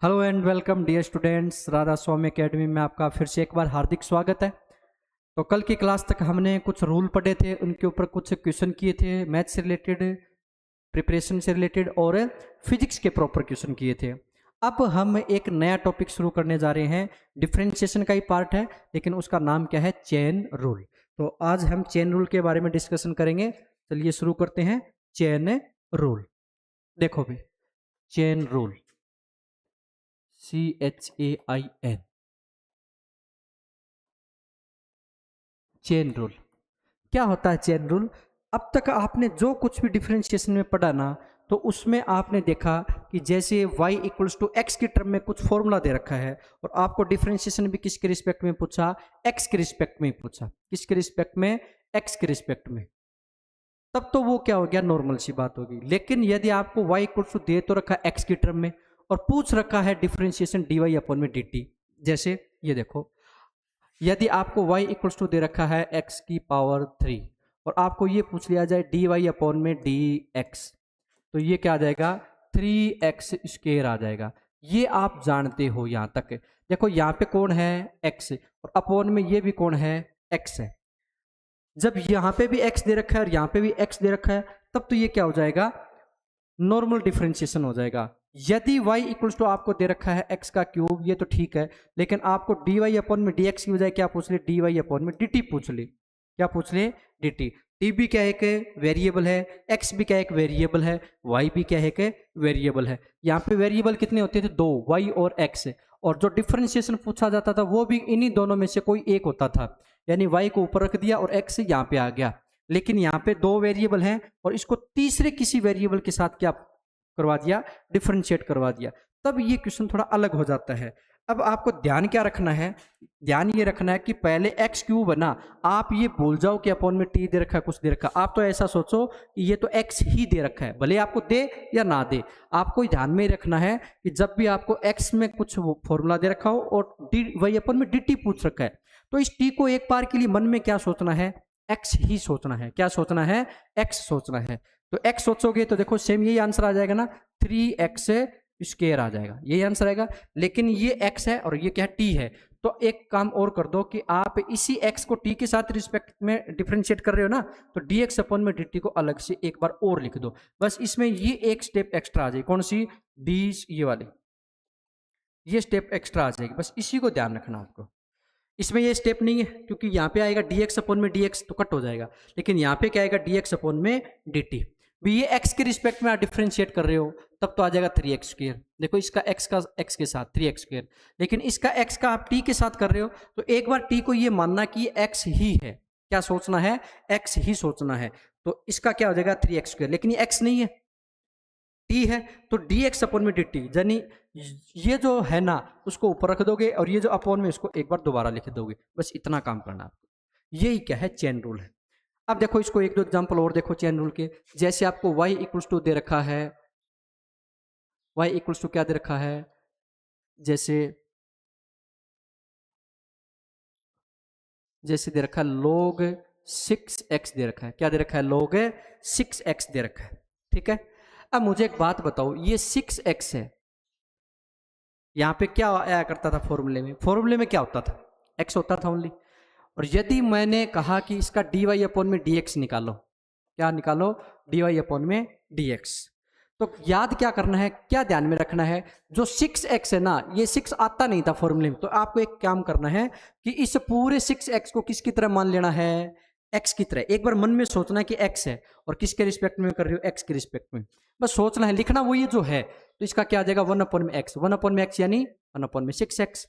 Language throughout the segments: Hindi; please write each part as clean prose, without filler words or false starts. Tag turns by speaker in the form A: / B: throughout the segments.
A: Hello and welcome dear students, Radha Swami academy में आपका फिर से एक बार हार्दिक स्वागत है। तो कल की क्लास तक हमने कुछ रूल पढ़े थे, उनके ऊपर कुछ क्वेश्चन किए थे, मैथ से रिलेटेड, प्रिपरेशन से रिलेटेड और फिजिक्स के प्रॉपर क्वेश्चन किए थे। अब हम एक नया टॉपिक शुरू करने जा रहे हैं। डिफरेंशिएशन का ही पार्ट है, लेकिन उसका नाम क्या है? Chain rule. तो आज हम चेन रूल के बारे में डिस्कशन करेंगे। चलिए शुरू करते हैं। चेन रूल देखो भी, chain rule, CHAIN, chain rule क्या होता है? चेन रूल, अब तक आपने जो कुछ भी डिफरेंशिएशन में पढ़ा ना, तो उसमें आपने देखा कि जैसे y इक्वल्स टू एक्स की टर्म में कुछ फॉर्मूला दे रखा है और आपको डिफरेंशिएशन भी किसके रिस्पेक्ट में पूछा? x के रिस्पेक्ट में पूछा। किसके रिस्पेक्ट में? x के रिस्पेक्ट में। तब तो वो क्या हो गया? नॉर्मल सी बात होगी। लेकिन यदि आपको y इक्वल्स टू दे तो रखा x की टर्म में और पूछ रखा है डिफरेंशिएशन dy अपॉन में dt, जैसे ये देखो, यदि आपको y इक्वल्स टू दे रखा है x की पावर 3 और आपको ये पूछ लिया जाए dy अपॉन में dx, तो ये क्या आ जाएगा? 3x स्क्वायर आ जाएगा। ये आप जानते हो यहाँ तक। देखो यहाँ पे कौन है? x, और अपॉन में ये भी कौन है? x है। जब यहाँ पे भी x दे रखा है और यहाँ पे भी x दे रखा है, तब तो ये क्या हो जाएगा? नॉर्मल डिफरेंशिएशन हो जाएगा। यदि y इक्वल्स टू आपको दे रखा है x का क्यूब, ये तो ठीक है, लेकिन आपको dy अपॉन में dx की बजाय क्या पूछ ले? dy अपॉन में dt पूछ ले। क्या पूछ ले? dt। t भी क्या एक वेरिएबल है, x भी क्या एक वेरिएबल है, y भी क्या एक वेरिएबल है। यहाँ पे वेरिएबल कितने होते थे? दो, y और x। और जो डिफरेंशिएशन पूछा जाता था वो भी इन्हीं दोनों में से कोई एक होता था, यानी y को ऊपर रख दिया और x यहाँ पे आ गया। लेकिन यहाँ पे दो वेरिएबल हैं और इसको तीसरे किसी वेरिएबल के साथ क्या करवा दिया? डिफरेंशिएट करवा दिया। तब ये क्वेश्चन थोड़ा अलग हो जाता है। अब आपको ध्यान क्या रखना है? ध्यान ये रखना है कि पहले एक्स क्यूब बना, आप ये भूल जाओ कि अपॉन में टी दे रखा है, कुछ दे रखा है। आप तो ऐसा सोचो कि ये तो एक्स ही दे रखा है, भले आपको दे या ना दे। आपको ध्यान में रखना है कि जब भी आपको एक्स में कुछ फॉर्मूला दे रखा हो और डी वही अपॉन में डी टी पूछ रखा है, तो इस टी को एक बार के लिए मन में क्या सोचना है? एक्स ही सोचना है। क्या सोचना है? एक्स सोचना है। तो एक्स सोचोगे तो देखो सेम यही आंसर आ जाएगा ना, 3x स्क्वायर आ जाएगा, यही आंसर आएगा। लेकिन ये x है और ये क्या है? t है। तो एक काम और कर दो कि आप इसी x को t के साथ रिस्पेक्ट में डिफरेंशिएट कर रहे हो ना, तो dx अपॉन में dt को अलग से एक बार और लिख दो। बस इसमें ये एक स्टेप एक्स्ट्रा आ जाएगी। कौन सी? d, ये वाले, ये स्टेप एक्स्ट्रा आ जाएगी। बस इसी को ध्यान रखना आपको। इसमें ये स्टेप नहीं है क्योंकि यहाँ पे आएगा dx अपॉन में dx, तो कट हो जाएगा। लेकिन यहाँ पे क्या आएगा? dx अपॉन में dt। भी ये x के रिस्पेक्ट में आप डिफरेंशिएट कर रहे हो, तब तो आ जाएगा 3x स्क्वायर। देखो इसका x का x के साथ 3x स्क्वायर, लेकिन इसका x का आप t के साथ कर रहे हो, तो एक बार t को ये मानना कि ये x ही है। क्या सोचना है? x ही सोचना है। तो इसका क्या हो जाएगा? 3x square. लेकिन ये x नहीं है, t है, तो dx अपॉन में dt, यानी ये जो है ना उसको ऊपर रख दोगे और ये जो अपॉन में इसको एक बार दोबारा लिख दोगे। बस इतना काम करना आपको। यही क्या है? चेन रूल है। अब देखो इसको एक दो एग्जांपल और देखो चेन रूल के। जैसे आपको y इक्वल्स टू दे रखा है, y इक्वल्स टू क्या दे रखा है? जैसे जैसे दे रखा है log 6x दे रखा है। क्या दे रखा है? log 6x दे रखा है। ठीक है। अब मुझे एक बात बताओ, ये 6x है, यहाँ पे क्या आया करता था फॉर्मूले में? फॉर्मूले में क्या होता था? x होता था ओनली। और यदि मैंने कहा कि इसका dy अपॉन में dx निकालो, क्या निकालो? dy अपॉन में dx, तो याद क्या करना है? क्या ध्यान में रखना है? जो 6x है ना, ये 6 आता नहीं था फॉर्मूले में, तो आपको एक काम करना है कि इस पूरे 6x को किसकी तरह मान लेना है? x की तरह। एक बार मन में सोचना है कि x है और किसके रिस्पेक्ट में कर रही हो? x के रिस्पेक्ट में। बस सोचना है, लिखना वो ये जो है। तो इसका क्या आ जाएगा? 1 अपॉन में x, 1 अपॉन में x यानी 1 अपॉन में 6x।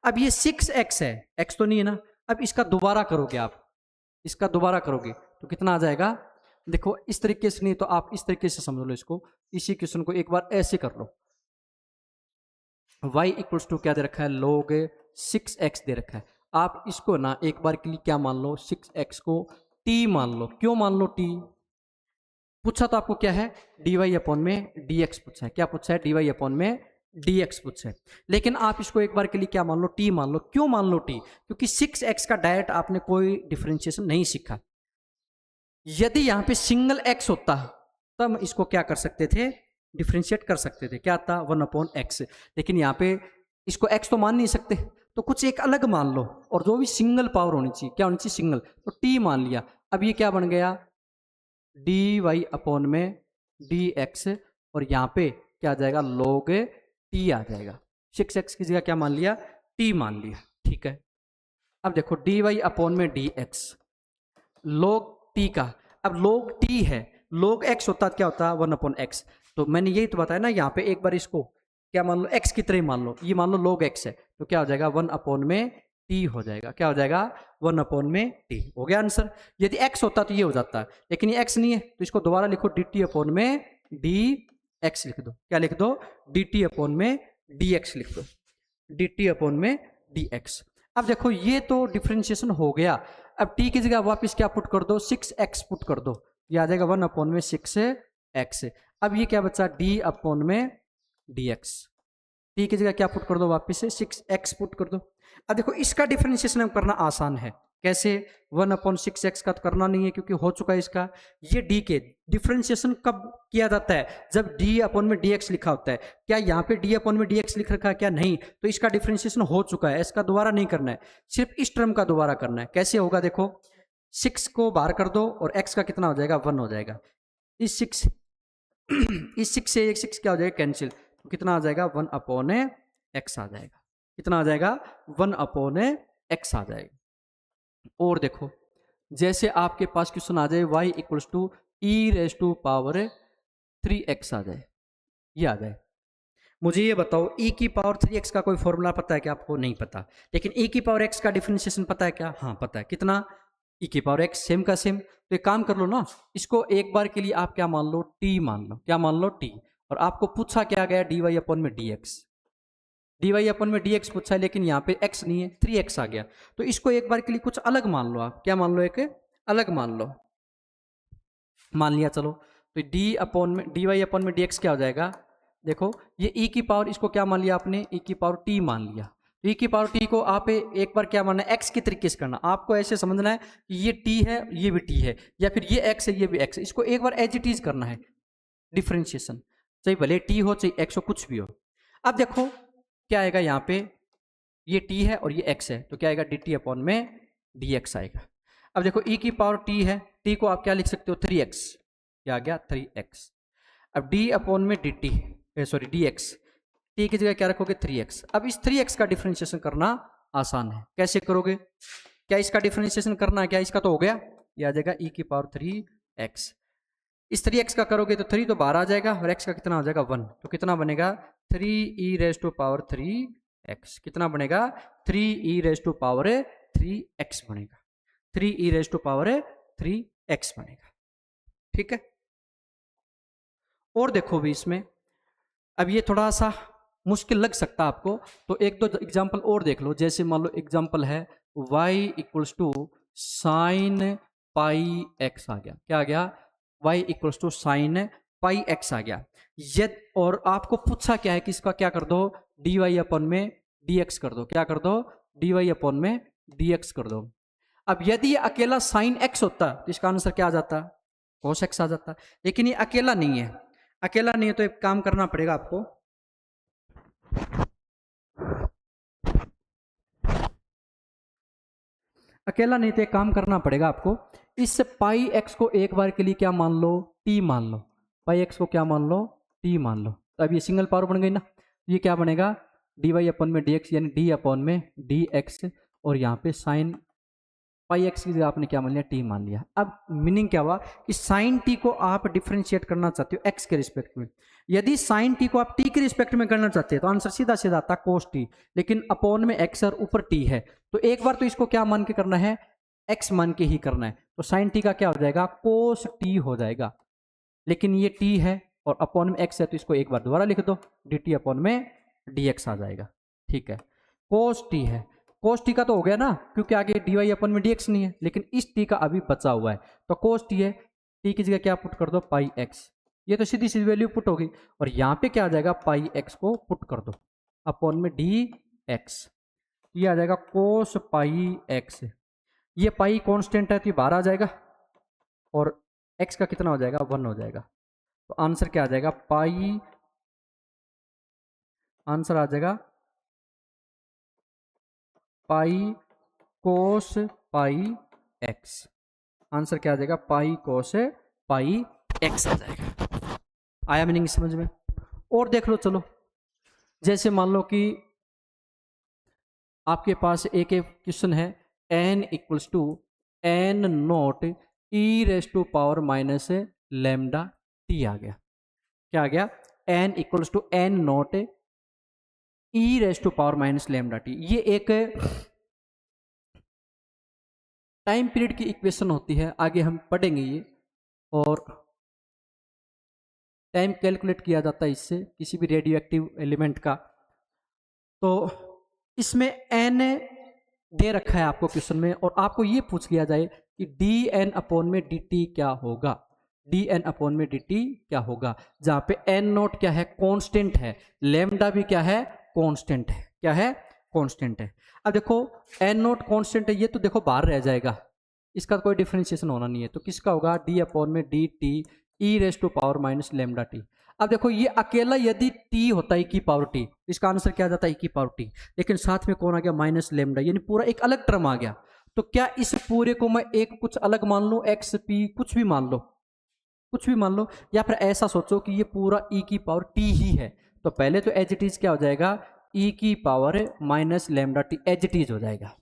A: अब ये 6x है, x तो नहीं है ना। अब इसका दोबारा करोगे आप, इसका दोबारा करोगे तो कितना आ जाएगा? देखो इस तरीके से नहीं तो आप इस तरीके से समझ लो इसको। इसी क्वेश्चन को एक बार ऐसे कर लो। y इक्वल्स टू क्या दे रखा है? log 6x दे रखा है। आप इसको ना एक बार के लिए क्या मान लो? 6x को t मान लो। क्यों मान लो t? पूछा तो आपको क्या है? dy अपॉन में dx पूछा है। क्या पूछा है? dy अपॉन में dx पूछा है। लेकिन आप इसको एक बार के लिए क्या मान लो? t मान लो। क्यों मान लो t? क्योंकि 6x का डायरेक्ट आपने कोई डिफरेंशिएशन नहीं सीखा। यदि यहां पे सिंगल x होता तब इसको क्या कर सकते थे? डिफ्रेंशिएट कर सकते थे, क्या था 1/x। लेकिन यहाँ पे इसको x तो मान नहीं सकते, तो कुछ एक अलग मान लो, और जो भी सिंगल पावर होनी चाहिए, क्या होनी चाहिए, सिंगल, तो t मान लिया। अब ये क्या बन गया, dy/dx, और यहाँ पे क्या आ जाएगा, log t आ जाएगा। 6x की जगह क्या मान लिया, t मान लिया, ठीक है। अब देखो dy/dx log t का, अब log t है, log x होता क्या होता 1/x, तो मैंने यही तो बताया ना, यहाँ पे एक बार इसको क्या मान लो, x की तरह मान लो, ये मान लो log x है, तो क्या हो जाएगा 1/t हो जाएगा, क्या हो जाएगा 1/t हो गया आंसर। यदि x होता तो ये हो जाता है, लेकिन ये x नहीं है, तो इसको दोबारा लिखो dt/dx लिख दो, क्या लिख दो, dt/dx लिख दो, dt/dx। अब देखो ये तो डिफरेंशिएशन हो गया। अब t की जगह वापस क्या पुट कर दो, 6x पुट कर दो, ये आ जाएगा 1/6x। अब ये क्या बचा, d/dx, t की जगह क्या पुट कर दो, वापस से 6x पुट कर दो। अब देखो इसका डिफरेंशिएशन करना आसान है, कैसे, 1/6x का तो करना नहीं है क्योंकि हो चुका है इसका। ये d के डिफरेंशिएशन कब किया जाता है, जब d/dx लिखा होता है। क्या यहाँ पे d/dx लिख रखा है, क्या नहीं, तो इसका डिफरेंशिएशन हो चुका है, इसका दोबारा नहीं करना है, सिर्फ इस टर्म का दोबारा करना है। कैसे होगा, देखो 6 को बाहर कर दो और x का कितना हो जाएगा, 1 हो जाएगा। इस 6 इस 6 से एक 6 क्या हो जाएगा, कैंसिल, तो कितना आ जाएगा 1/x आ जाएगा, कितना आ जाएगा 1/x आ जाएगा। और देखो जैसे आपके पास क्वेश्चन आ जाए y=e⁻³ आ जाए, ये आ जाए, मुझे ये बताओ e⁻³ का कोई फॉर्मूला पता है क्या, आपको नहीं पता, लेकिन e⁻x का डिफरेंशिएशन पता है क्या, हाँ पता है, कितना e⁻x, सेम का सेम। तो एक काम कर लो ना, इसको एक बार के लिए आप क्या मान लो, t मान लो, क्या मान लो, t, और आपको पूछा क्या गया, dy/dx, dy/dx पूछा है, लेकिन यहाँ पे x नहीं है, 3x आ गया, तो इसको एक बार के लिए कुछ अलग मान लो, आप क्या मान लो, एक अलग मान लो, मान लिया, चलो, तो dy/dx क्या हो जाएगा, देखो ये e की पावर, इसको क्या मान लिया आपने, e की पावर t मान लिया, e की पावर t को आप एक बार क्या मानना है, x के तरीके से करना, आपको ऐसे समझना है कि ये t है, ये भी t है, या फिर ये x है, ये भी x है, इसको एक बार एज इट इज करना है डिफरेंशिएशन, चाहे भले t हो चाहे x हो, कुछ भी हो। अब देखो क्या आएगा, यहाँ पे ये t है और ये x है, तो क्या आएगा, dt/dx आएगा। अब देखो e की पावर t है, t को आप क्या लिख सकते हो, 3x, क्या आ गया 3x। अब d/dt, सॉरी dx, t की जगह क्या रखोगे 3x। अब इस 3x का डिफरेंशिएशन करना आसान है, कैसे करोगे, क्या इसका डिफरेंशिएशन करना है, क्या इसका तो हो गया, ये आ जाएगा e⁻3x। इस 3x का करोगे तो 3 तो बाहर आ जाएगा, और x का कितना हो जाएगा 1, तो कितना बनेगा 3e⁻3x, कितना बनेगा 3e⁻3x बनेगा, 3e⁻3x बनेगा, ठीक है। और देखो भी इसमें, अब ये थोड़ा सा मुश्किल लग सकता है आपको, तो एक दो एग्जाम्पल और देख लो। जैसे मान लो एग्जाम्पल है y=sin πx आ गया, क्या आ गया, y=sin πx आ गया, यद, और आपको पूछा क्या है कि इसका क्या कर दो, dy/dx कर दो, क्या कर दो, dy/dx कर दो। अब यदि ये अकेला sin x होता तो इसका आंसर क्या आ जाता, cos x आ जाता, लेकिन ये अकेला नहीं है, अकेला नहीं है, तो एक काम करना पड़ेगा आपको, अकेला नहीं तो एक काम करना पड़ेगा आपको, इस पाई एक्स को एक बार के लिए क्या मान लो, टी मान लो, पाई एक्स को क्या मान लो, टी मान लो, तो अब ये सिंगल पावर बन गई ना, ये क्या बनेगा dy/dx, यानी d/dx, और यहाँ पे साइन पाई एक्स की जगह आपने क्या मान लिया, टी मान लिया। अब मीनिंग क्या हुआ कि साइन टी को आप डिफरेंशिएट करना चाहते हो एक्स के रिस्पेक्ट में, यदि साइन टी को आप टी के रिस्पेक्ट में करना चाहते हैं तो आंसर सीधा सीधा आता कोस टी, लेकिन अपॉन में एक्स और ऊपर टी है, तो एक बार तो इसको क्या मान के करना है, एक्स मान के ही करना है, तो साइन टी का क्या हो जाएगा, कोस टी हो जाएगा, लेकिन ये टी है और अपॉन में एक्स है, तो इसको एक बार दोबारा लिख दो, डी टी अपॉन में डी एक्स आ जाएगा, ठीक है। कोस टी है, कोस टी का तो हो गया ना, क्योंकि आगे डी वाई अपन में डी एक्स नहीं है, लेकिन इस टी का अभी बचा हुआ है, तो कोस टी है, टी की जगह क्या पुट कर दो, पाई एक्स, ये तो सीधी सीधी वैल्यू पुट होगी, और यहाँ पे क्या आ जाएगा, पाई एक्स को पुट कर दो अपॉन में डी एक्स, ये आ जाएगा कोस पाई एक्स, ये पाई कॉन्स्टेंट है तो ये बाहर आ जाएगा, और एक्स का कितना हो जाएगा, 1 हो जाएगा, तो आंसर क्या आ जाएगा, पाई आंसर आ जाएगा पाई कोस पाई एक्स। आंसर क्या आ जाएगा? पाई कोस पाई एक्स आ जाएगा। आया मीनिंग समझ में? और देख लो चलो, जैसे मान लो कि आपके पास एक क्वेश्चन है, n equals to n naught e race to power minus lambda t आ गया। क्या आ गया? n equals to n naught e race to power minus lambda T. ये एक टाइम पीरियड की इक्वेशन होती है, आगे हम पढ़ेंगे ये। और टाइम कैलकुलेट किया जाता है इससे, किसी भी रेडियो एक्टिव एलिमेंट का। तो इसमें एन दे रखा है आपको क्वेश्चन में, और आपको ये पूछ लिया जाए कि डी एन अपॉन में डी टी क्या होगा। डी एन अपॉन में डी टी क्या होगा, जहां पे एन नोट क्या है? कांस्टेंट है। लेमडा भी क्या है? कांस्टेंट है। क्या है? कांस्टेंट है। अब देखो एन नोट कांस्टेंट है, ये तो देखो बाहर रह जाएगा, इसका कोई डिफरेंशिएशन होना नहीं है। तो किसका होगा? डी अपॉन में D T E race to power minus lambda T. अब देखो ये अकेला यदि टी होता है की पावर टी, इसका आंसर क्या जाता है? की पावर टी। लेकिन साथ में कौन आ गया? माइनस लेमडा, यानी पूरा एक अलग टर्म आ गया। तो क्या इस पूरे को मैं एक कुछ अलग मान लूं, एक्स पी कुछ भी मान लो, कुछ भी मान लो, या फिर ऐसा सोचो कि ये पूरा ई की पावर टी ही है। तो पहले तो एज इट इज क्या हो जाएगा? ई की power minus lambda T as it is हो जाएगा।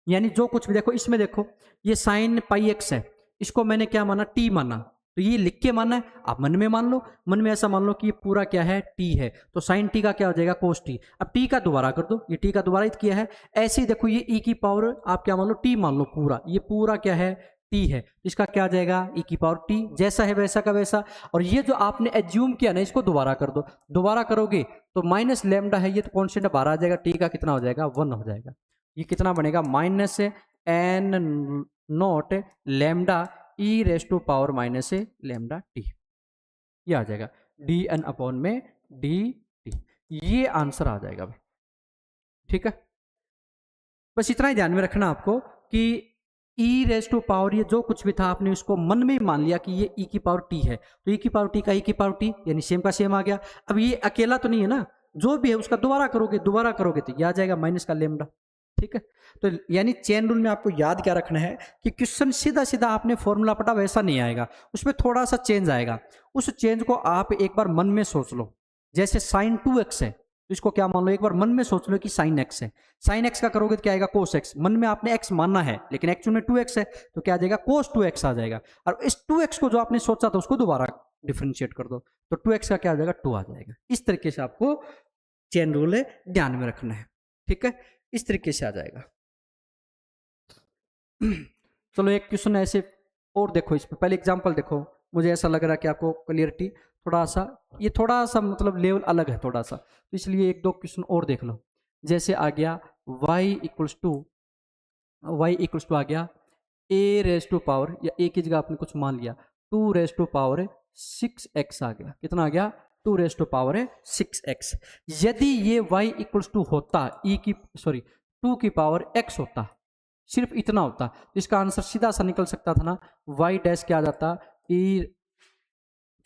A: यानी जो कुछ भी देखो इसमें, देखो ये साइन पाई एक्स है, इसको मैंने क्या माना? टी माना। तो ये लिख के माना है, आप मन में मान लो। मन में ऐसा मान लो कि ये पूरा क्या है? टी है। तो साइन टी का क्या हो जाएगा? Cos t. अब टी का दोबारा कर दो, ये टी का दोबारा किया है। ऐसे ही देखो ये ई की पावर आप क्या मान लो? टी मान लो पूरा, ये पूरा क्या है? टी है। इसका क्या आ जाएगा? ई की पावर टी, जैसा है वैसा का वैसा। और ये जो आपने एज्यूम किया ना, इसको दोबारा कर दो। दोबारा करोगे तो माइनस लेमडा है, ये तो कॉन्स्टेंट बाहर आ जाएगा, टी का कितना हो जाएगा? 1 हो जाएगा। ये कितना बनेगा? Minus N naught lambda E race to power minus lambda T. ये आ जाएगा डी एन अपॉन में डी टी। ये आंसर आ जाएगा भाई। ठीक है, बस इतना ही ध्यान में रखना आपको कि ई रेस टू पावर, ये जो कुछ भी था आपने उसको मन में ही मान लिया कि ये ई की पावर टी है। तो ई की पावर टी का ई की पावर टी, यानी सेम का सेम आ गया। अब ये अकेला तो नहीं है ना, जो भी है उसका दोबारा करोगे, दोबारा करोगे तो ये आ जाएगा माइनस का लेमडा। ठीक है, तो यानी चेन रूल में आपको याद क्या रखना है कि क्वेश्चन सीधा सीधा आपने फॉर्मूला पढ़ा वैसा नहीं आएगा, उसमें थोड़ा सा चेंज आएगा। उस चेंज को आप एक बार मन में सोच लो। जैसे साइन 2x है, तो इसको क्या मान लो? एक बार मन में सोच लो कि साइन एक्स है। साइन एक्स का करोगे तो क्या आएगा? Cos x. मन में आपने एक्स मानना है, लेकिन एक्चुअल में 2x है, तो क्या आ जाएगा? कोस 2x आ जाएगा। और इस 2x को जो आपने सोचा था उसको दोबारा डिफरेंशिएट कर दो, तो 2x का क्या आ जाएगा? 2 आ जाएगा। इस तरीके से आपको चेन रूल है ध्यान में रखना है। ठीक है, इस तरीके से आ जाएगा। चलो एक क्वेश्चन ऐसे और देखो, इस पर पहले एग्जांपल देखो। मुझे ऐसा लग रहा है कि आपको क्लियरिटी थोड़ा सा, ये थोड़ा सा मतलब लेवल अलग है थोड़ा सा, तो इसलिए एक दो क्वेश्चन और देख लो। जैसे आ गया y इक्वल्स टू आ गया a रेस टू पावर, या a की जगह आपने कुछ मान लिया 2 रेस टू पावर 6x आ गया। कितना आ गया? 2 रेस टू पावर 6x। यदि ये y इक्वल्स टू होता 2 की पावर x होता, सिर्फ इतना होता, तो इसका आंसर सीधा सा निकल सकता था ना, y डैश क्या आ जाता? e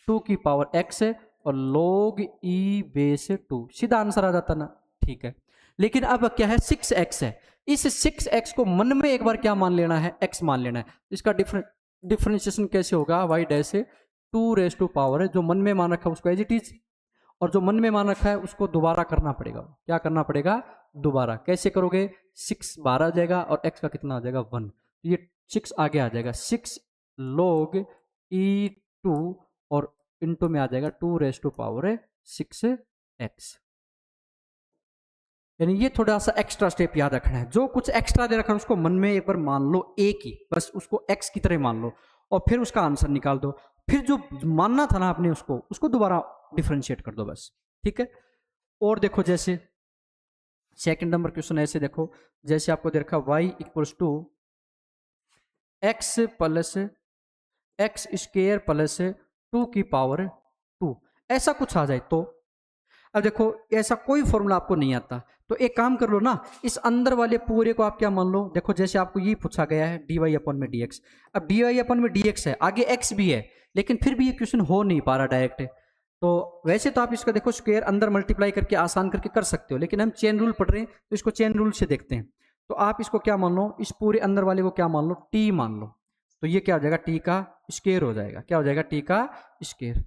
A: 2 की पावर x और log e बेस 2, सीधा आंसर आ जाता ना। ठीक है, लेकिन अब क्या है? 6x है। इस 6x को मन में एक बार क्या मान लेना है? x मान लेना है। इसका डिफरेंशिएशन कैसे होगा? y डैश से 2 रेस टू पावर है, जो मन में मान रखा है उसको एज इट इज, और जो मन में मान रखा है उसको दोबारा करना पड़ेगा। क्या करना पड़ेगा? दोबारा। कैसे करोगे? 6 12 आ जाएगा और x का कितना आ जाएगा? 1। ये 6 आगे आ जाएगा, 6 log e2 और इनटू में आ जाएगा 2 रेस टू पावर 6x। यानी ये थोड़ा सा एक्स्ट्रा स्टेप याद रखना है। जो कुछ एक्स्ट्रा दे रखा है उसको मन में एक बार मान लो a की, बस उसको x की तरह मान लो, और फिर उसका आंसर निकाल दो। फिर जो मानना था ना आपने उसको दोबारा डिफरेंशिएट कर दो बस। ठीक है, और देखो जैसे सेकंड नंबर क्वेश्चन ऐसे देखो, जैसे आपको दे रखा y equals to X plus X square plus 2 की पावर 2, ऐसा कुछ आ जाए तो। अब देखो ऐसा कोई फॉर्मूला आपको नहीं आता, तो एक काम कर लो ना, इस अंदर वाले पूरे को आप क्या मान लो। देखो जैसे आपको ये पूछा गया है dy अपॉन में dx, अब dy अपॉन में dx है, आगे x भी है, लेकिन फिर भी ये क्वेश्चन हो नहीं पा रहा डायरेक्ट। तो वैसे तो आप इसका देखो स्क्वायर अंदर मल्टीप्लाई करके आसान करके कर सकते हो, लेकिन हम चेन रूल पढ़ रहे हैं तो इसको चेन रूल से देखते हैं। तो आप इसको क्या मान लो, इस पूरे अंदर वाले को क्या मान लो, टी मान लो। तो ये क्या हो जाएगा, टी का स्क्वायर हो जाएगा। क्या हो जाएगा, टी का स्क्वायर।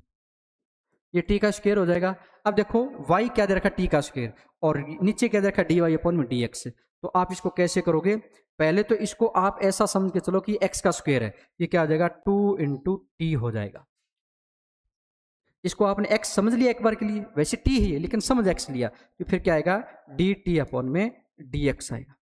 A: ये टी का स्क्वायर हो जाएगा। अब देखो y क्या दे रखा, टी का स्क्वायर, और नीचे क्या दे रखा, डी वाई अपॉन में डी एक्स। तो आप इसको कैसे करोगे, पहले तो इसको आप ऐसा समझ के चलो कि x का स्क्वायर है, ये क्या हो जाएगा 2 इंटू टी हो जाएगा। इसको आपने x समझ लिया एक बार के लिए, वैसे t ही है लेकिन समझ x लिया, तो फिर क्या आएगा डी टी अपॉन में डी एक्स आएगा।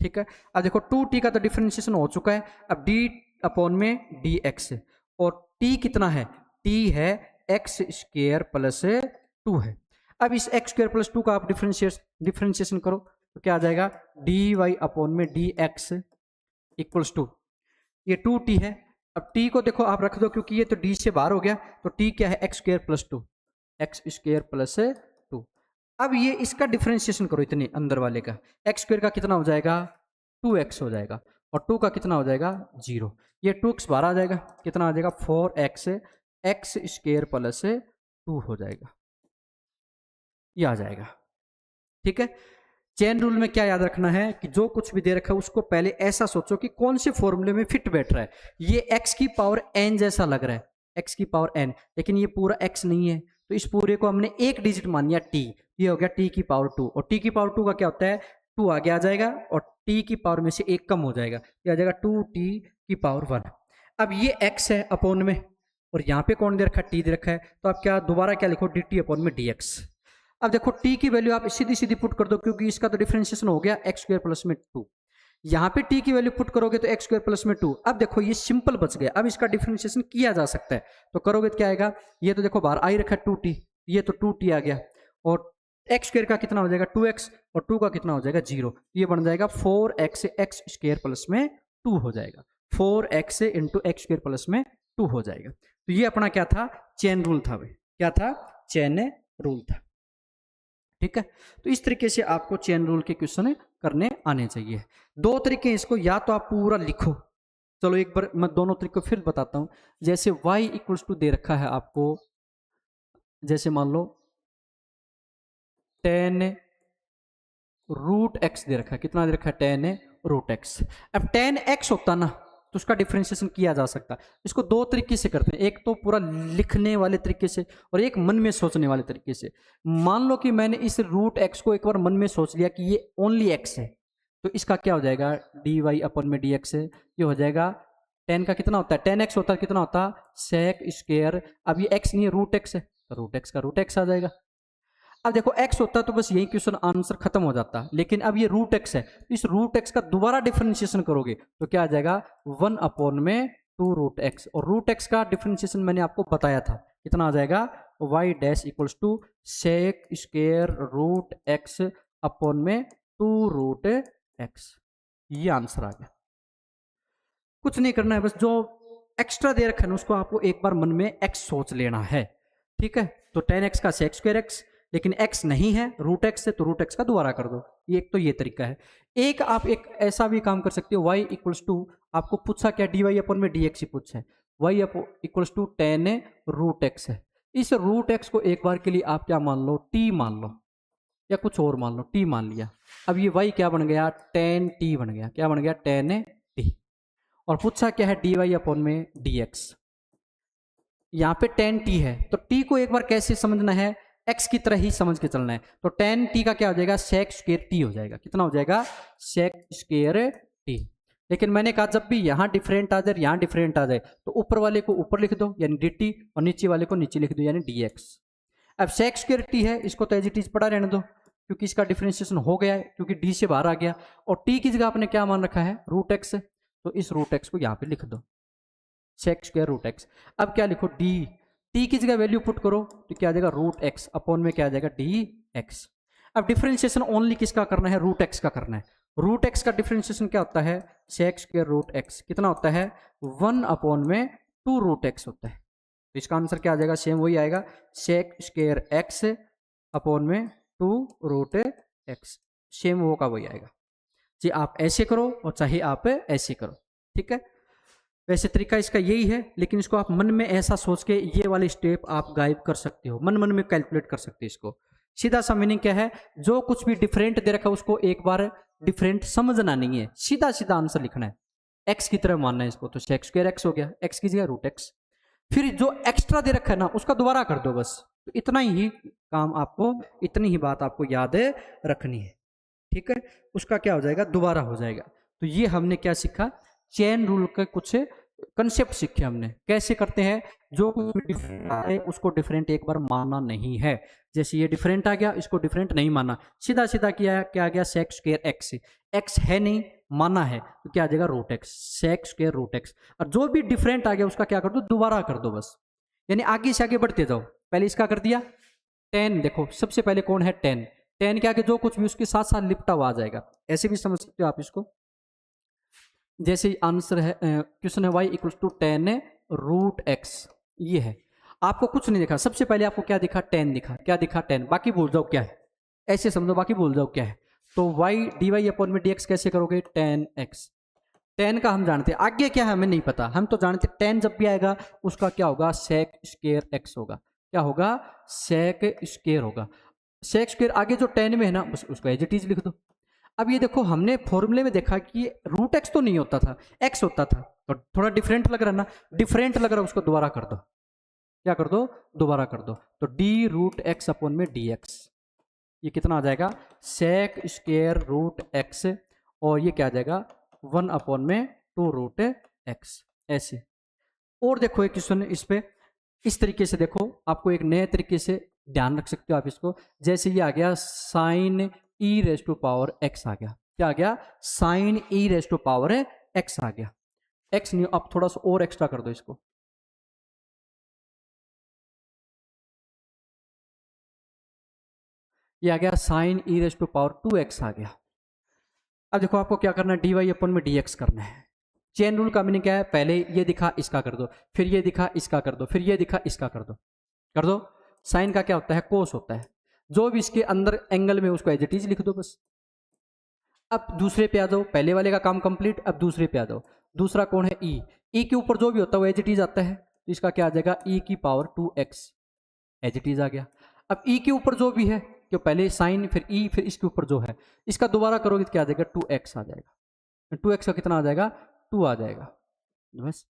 A: ठीक है, अब देखो 2t का तो डिफरेंशिएशन हो चुका है, अब d अपॉन में डी एक्स, और t कितना है, t है एक्स स्क्वायर प्लस 2 है। अब इस एक्स स्क्वायर प्लस 2 का आप डिफरेंशिएशन करो तो क्या आ जाएगा, डी वाई अपॉन में डी एक्स इक्वल्स टू, ये 2t है। अब t को देखो आप रख दो क्योंकि ये तो d से बाहर हो गया, तो t क्या है x square plus 2, x square plus 2। अब ये इसका डिफरेंशिएशन करो, इतने अंदर वाले का, एक्स स्क्वायर का कितना हो जाएगा 2x हो जाएगा, और 2 का कितना हो जाएगा 0। ये 2x बाहर आ जाएगा, कितना आ जाएगा 4x एक्स स्क्वायर प्लस 2 हो जाएगा, ये आ जाएगा। ठीक है, चेन रूल में क्या याद रखना है कि जो कुछ भी दे रखा है उसको पहले ऐसा सोचो कि कौन से फॉर्मूले में फिट बैठ रहा है। ये x की पावर n जैसा लग रहा है, x की पावर n, लेकिन ये पूरा x नहीं है, तो इस पूरे को हमने एक डिजिट मान लिया t, ये हो गया t की पावर 2, और t की पावर 2 का क्या होता है 2 आगे आ जाएगा और t की पावर में से एक कम हो जाएगा, ये आ जाएगा 2t की पावर 1। अब ये x है अपॉन में, और यहाँ पे कौन दे रखा है t दे रखा है, तो आप क्या दोबारा क्या लिखो dt अपॉन में dx। अब देखो t की वैल्यू आप सीधी सीधी पुट कर दो क्योंकि इसका तो डिफरेंशिएशन हो गया एक्स स्क्वायर प्लस में 2, यहाँ पे t की वैल्यू पुट करोगे तो एक्स स्क्वायर प्लस में 2। अब देखो ये सिंपल बच गया, अब इसका डिफरेंशिएशन किया जा सकता है, तो करोगे तो क्या आएगा, ये तो देखो बाहर आई रखा है 2t, ये तो 2t आ गया, और एक्स स्क्वायर का कितना हो जाएगा 2x, और 2 का कितना हो जाएगा 0, ये बन जाएगा 4x एक्स स्क्वायर प्लस में 2 हो जाएगा, 4x into x square plus में 2 हो जाएगा। तो ये अपना क्या था, चेन रूल था भाई, क्या था, चेन रूल था। ठीक है, तो इस तरीके से आपको चेन रूल के क्वेश्चन करने आने चाहिए। दो तरीके हैं इसको, या तो आप पूरा लिखो, चलो एक बार मैं दोनों तरीके फिर बताता हूं। जैसे y इक्वल्स टू दे रखा है आपको, जैसे मान लो tan रूट x दे रखा है, कितना दे रखा है tan रूट x। अब tan x होता ना तो उसका डिफरेंशिएशन किया जा सकता। इसको दो तरीके से करते हैं, एक तो पूरा लिखने वाले तरीके से और एक मन में सोचने वाले तरीके से। मान लो कि मैंने इस रूट एक्स को एक बार मन में सोच लिया कि ये ओनली एक्स है, तो इसका क्या हो जाएगा डी वाई अपन में डी एक्स है, ये हो जाएगा टेन का कितना होता है, टेन एक्स होता है, कितना होता है सेक स्क्वायर। अब ये एक्स नहीं है रूट एक्स है, तो रूट एक्स का रूट एक्स आ जाएगा। अब देखो x होता तो बस यही क्वेश्चन आंसर खत्म हो जाता, लेकिन अब ये रूट x है, इस रूट x का दोबारा डिफरेंशिएशन करोगे तो क्या आ जाएगा 1 अपॉन में 2 रूट एक्स, और रूट x का डिफरेंशिएशन मैंने आपको बताया था, कितना आ जाएगा y dash equals to sec square root x upon में 2 रूट x। ये आंसर आ गया, कुछ नहीं करना है, बस जो एक्स्ट्रा दे रखा है ना उसको आपको एक बार मन में x सोच लेना है। ठीक है, तो टेन एक्स का सेक स्क्वायर एक्स, लेकिन x नहीं है रूट एक्स है तो रूट एक्स का दोबारा कर दो, ये एक तो ये तरीका है। एक आप एक ऐसा भी काम कर सकते हो, y इक्वल्स टू आपको पूछा क्या डी वाई अपन में डी एक्स ही पूछा है, y equals to ten root x है। इस रूट एक्स को एक बार के लिए आप क्या मान लो t मान लो, या कुछ और मान लो, t मान लिया। अब ये y क्या बन गया टेन t बन गया, क्या बन गया टेन t, और पूछा क्या है डी वाई अपन में डी एक्स, यहाँ पे टेन t है, तो t को एक बार कैसे समझना है x की तरह ही समझ के चलना है, तो टेन t का क्या हो जाएगा सेक स्क्वायर t हो जाएगा, कितना हो जाएगा सेक स्क्वायर t। लेकिन मैंने कहा जब भी यहाँ डिफरेंट आ जाए यहाँ डिफरेंट आ जाए तो ऊपर वाले को ऊपर लिख दो यानी dt, और नीचे वाले को नीचे लिख दो यानी dx। अब सेक स्क्वायर t है, इसको तो एज इट इज पड़ा रहने दो क्योंकि इसका डिफरेंशिएशन हो गया है, क्योंकि d से बाहर आ गया, और t की जगह आपने क्या मान रखा है रूट एक्स, तो इस रूट एक्स को यहाँ पे लिख दो सेक स्क्वायर रूट एक्स। अब क्या लिखो डी, टी की जगह वैल्यू पुट करो तो क्या आ जाएगा रूट एक्स अपॉन में क्या आ जाएगा डी एक्स। अब डिफरेंशिएशन ओनली किसका करना है रूट एक्स का करना है, रूट एक्स का डिफरेंशिएशन क्या होता है सेक स्क्वायर रूट एक्स, कितना होता है 1 अपॉन में 2 रूट एक्स होता है, तो इसका आंसर क्या आ जाएगा सेम वही आएगा सेक स्क्वायर एक्स अपॉन में 2 रूट एक्स, सेम वो का वही आएगा जी। आप ऐसे करो और चाहे आप ऐसे करो, ठीक है। वैसे तरीका इसका यही है, लेकिन इसको आप मन में ऐसा सोच के ये वाले स्टेप आप गायब कर सकते हो, मन मन में कैलकुलेट कर सकते हो इसको। सीधा सा मीनिंग क्या है, जो कुछ भी डिफरेंट दे रखा है उसको एक बार डिफरेंट समझना नहीं है, सीधा सीधा आंसर लिखना है। एक्स की तरह मानना है इसको, तो सेक्स स्क्वायर एक्स हो गया, एक्स की जगह रूट एक्स। फिर जो एक्स्ट्रा दे रखा है ना उसका दोबारा कर दो बस। तो इतना ही काम आपको, इतनी ही बात आपको याद रखनी है, ठीक है। उसका क्या हो जाएगा, दोबारा हो जाएगा। तो ये हमने क्या सीखा, चेन रूल के कुछ कंसेप्ट सीखे हमने, कैसे करते हैं। जो कुछ डिफरेंट है उसको डिफरेंट एक बार मानना नहीं है। जैसे ये डिफरेंट आ गया, इसको डिफरेंट नहीं माना, सीधा सीधा किया, क्या आ गया, सेक्स स्क्वायर एक्स। एक्स है नहीं, माना है, तो क्या आ जाएगा, root x, sec square root x. और जो भी डिफरेंट आ गया उसका क्या कर दो, दोबारा कर दो बस। यानी आगे से आगे बढ़ते जाओ। पहले इसका कर दिया, टेन देखो सबसे पहले कौन है, टेन। टेन के आगे जो कुछ भी उसके साथ साथ लिपटा हुआ आ जाएगा, ऐसे भी समझ सकते हो आप इसको। जैसे आंसर है, क्वेश्चन है y equals to ten root x, ये है। आपको कुछ नहीं दिखा, सबसे पहले आपको क्या दिखा, टेन दिखा, क्या दिखा, टेन। बाकी भूल जाओ क्या है, ऐसे समझो, बाकी भूल जाओ क्या है। तो y डी वाई अपॉन में डी एक्स कैसे करोगे, टेन एक्स। टेन का हम जानते हैं, आगे क्या है हमें नहीं पता, हम तो जानते हैं टेन जब भी आएगा उसका क्या होगा, सेक स्क्वायर एक्स होगा। क्या होगा, सेक स्क्वायर होगा। सेक स्क्वायर आगे जो टेन में है ना, बस उसको एज इट इज लिख दो। अब ये देखो हमने फॉर्मूले में देखा कि रूट एक्स तो नहीं होता था, एक्स होता था, तो थोड़ा डिफरेंट लग रहा ना, डिफरेंट लग रहा, उसको दोबारा कर दो। क्या कर दो, दोबारा कर दो। तो डी रूट एक्स अपॉन में डी एक्स, ये कितना आ जाएगा, सेक स्क्वायर रूट एक्स, और ये क्या आ जाएगा, वन अपॉन में टू रूट एक्स, ऐसे। और देखो एक क्वेश्चन इस पे, इस तरीके से देखो, आपको एक नए तरीके से ध्यान रख सकते हो आप इसको। जैसे ये आ गया sine e race to power x आ गया, क्या आ गया, sine e race to power x आ गया। एक्स नहीं, अब थोड़ा सा और एक्स्ट्रा कर दो इसको, ये आ गया sine e race to power two x आ गया। अब देखो आपको क्या करना है, डी वाई अपन में डी एक्स करना है। चेन रूल का मीनिंग क्या है, पहले ये दिखा इसका कर दो, फिर ये दिखा इसका कर दो, फिर ये दिखा इसका कर दो, कर दो। साइन का क्या होता है, कोस होता है। जो भी इसके अंदर एंगल में उसको एज इट इज लिख दो बस। अब दूसरे पे आ जाओ, पहले वाले का काम कंप्लीट, अब दूसरे पे आ जाओ। दूसरा कौन है, ई। ई के ऊपर जो भी होता है वो एज इट इज आता है, तो इसका क्या आ जाएगा, ई की power two x, as it is आ गया। अब ई के ऊपर जो भी है, क्यों पहले साइन फिर ई फिर इसके ऊपर जो है, इसका दोबारा करोगे तो क्या आ जाएगा, टू एक्स आ जाएगा। टू एक्स का कितना आ जाएगा, टू आ जाएगा बस।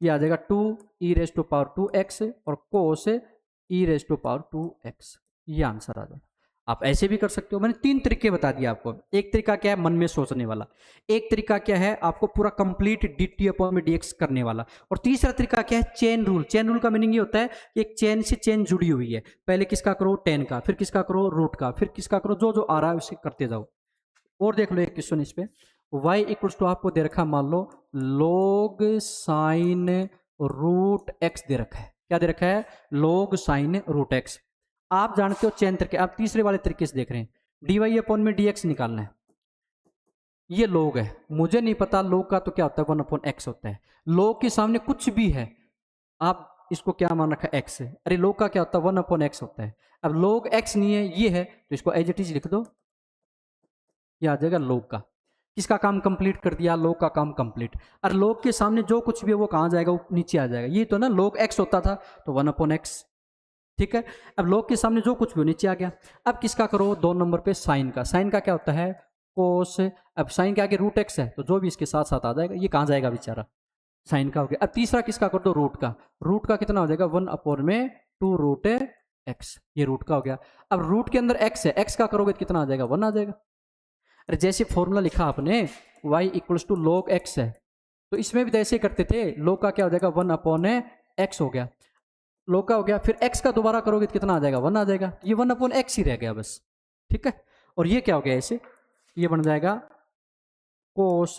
A: ये आ जाएगा two e race to power two x और cos e race to power two x, ये आंसर आ जाएगा। आप ऐसे भी कर सकते हो, मैंने तीन तरीके बता दिए आपको। एक तरीका क्या है, मन में सोचने वाला। एक तरीका क्या है, आपको पूरा कंप्लीट डी टी अपॉन में डी एक्स करने वाला। और तीसरा तरीका क्या है, चेन रूल। चेन रूल का मीनिंग ये होता है कि एक चेन से चेन जुड़ी हुई है, पहले किसका करो, टेन का, फिर किसका करो, रूट का, फिर किसका करो, जो जो आ रहा है उसे करते जाओ। और देख लो एक क्वेश्चन इस पे, y इक्वल्स टू आपको दे रखा, मान लो log साइन रूट एक्स दे रखा है। क्या दे रखा है, log साइन रूट एक्स। आप जानते हो चेन तरीके, आप तीसरे वाले तरीके से देख रहे हैं, डी वाई अपॉन में डी एक्स निकालना है। ये log है, मुझे नहीं पता log का तो क्या होता है, वन अपॉन एक्स होता है। log के सामने कुछ भी है, आप इसको क्या मान रखा है, एक्स है। अरे log का क्या होता है, वन अपॉन एक्स होता है। अब log एक्स नहीं है, ये है, तो इसको एज इट इज लिख दो, ये आ जाएगा लोग का। किसका काम कंप्लीट कर दिया, लोग का काम कंप्लीट। और लोग के सामने जो कुछ भी है वो कहाँ जाएगा, वो नीचे आ जाएगा। ये तो ना लोग एक्स होता था, तो वन अपॉन एक्स, ठीक है। अब लोग के सामने जो कुछ भी हो नीचे आ गया। अब किसका करो, दो नंबर पे साइन का। साइन का क्या होता है, कोस। अब साइन के आगे रूट एक्स है, तो जो भी इसके साथ साथ आ जाएगा, ये कहाँ जाएगा बेचारा, साइन का हो गया। अब तीसरा किसका कर दो, रूट का। रूट का कितना हो जाएगा, वन अपॉन में टू रूट एक्स, ये रूट का हो गया। अब रूट के अंदर एक्स है, एक्स का करोगे तो कितना आ जाएगा, वन आ जाएगा। अरे जैसे फॉर्मूला लिखा आपने y equals to log x है, तो इसमें भी तो ऐसे करते थे। log का क्या हो जाएगा, वन अपॉन एक्स हो गया, log का हो गया, फिर x का दोबारा करोगे तो कितना आ जाएगा, वन आ जाएगा। ये वन अपॉन एक्स ही रह गया बस, ठीक है। और ये क्या हो गया, ऐसे ये बन जाएगा कोस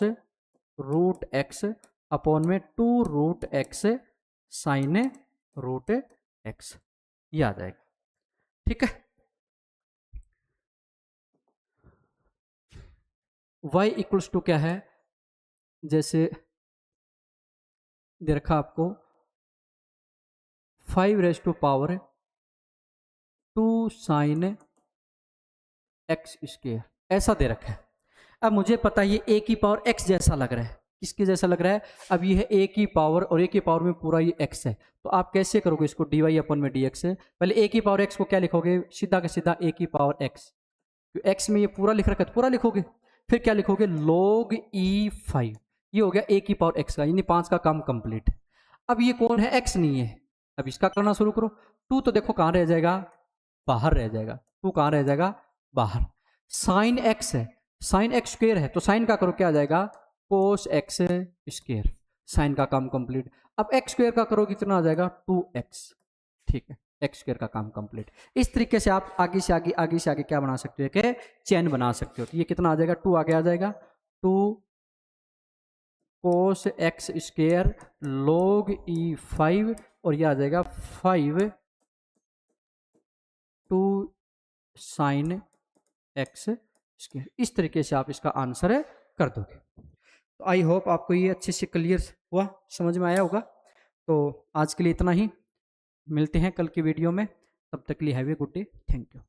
A: रूट एक्स अपॉन में two root x sine root x, ये आ जाएगा, ठीक है। y इक्वल्स टू क्या है, जैसे दे रखा आपको 5 raise to power two sine x square, ऐसा दे रखा है। अब मुझे पता है ये a की पावर x जैसा लग रहा है, किसके जैसा लग रहा है? अब ये है ए की पावर और ए की पावर में पूरा ये एक्स है, तो आप कैसे करोगे इसको? डी वाई अपन में डी एक्स है। पहले ए की पावर एक्स को क्या लिखोगे? सीधा का सीधा ए की पावर एक्स, एक्स में ये पूरा लिख रखा है पूरा लिखोगे। फिर क्या लिखोगे? log e5, ये हो गया ए की पावर एक्स का, यानी 5 का काम कंप्लीट। अब ये कौन है? एक्स नहीं है। अब इसका करना शुरू करो। 2 तो देखो कहाँ रह जाएगा? बाहर रह जाएगा। 2 कहाँ रह जाएगा? बाहर। साइन एक्स है, साइन एक्स स्क्वेयर है, तो साइन का करो क्या आ जाएगा? Cos x square. साइन का काम कंप्लीट। अब एक्स स्क्वेयर का करो कितना आ जाएगा? 2x। ठीक है, एक्स स्क्वेयर का काम कंप्लीट। इस तरीके से आप आगे से आगे आगे से आगे क्या बना सकते हो? कि चेन बना सकते हो। तो ये कितना आ जाएगा? 2 आगे आ जाएगा, 2 cos x square log e5, और ये आ जाएगा 5 2 साइन एक्स स्क्वेयर। इस तरीके से आप इसका आंसर कर दोगे। तो आई होप आपको ये अच्छे से क्लियर हुआ, समझ में आया होगा। तो आज के लिए इतना ही, मिलते हैं कल की वीडियो में, तब तक के लिए have a good day, thank you.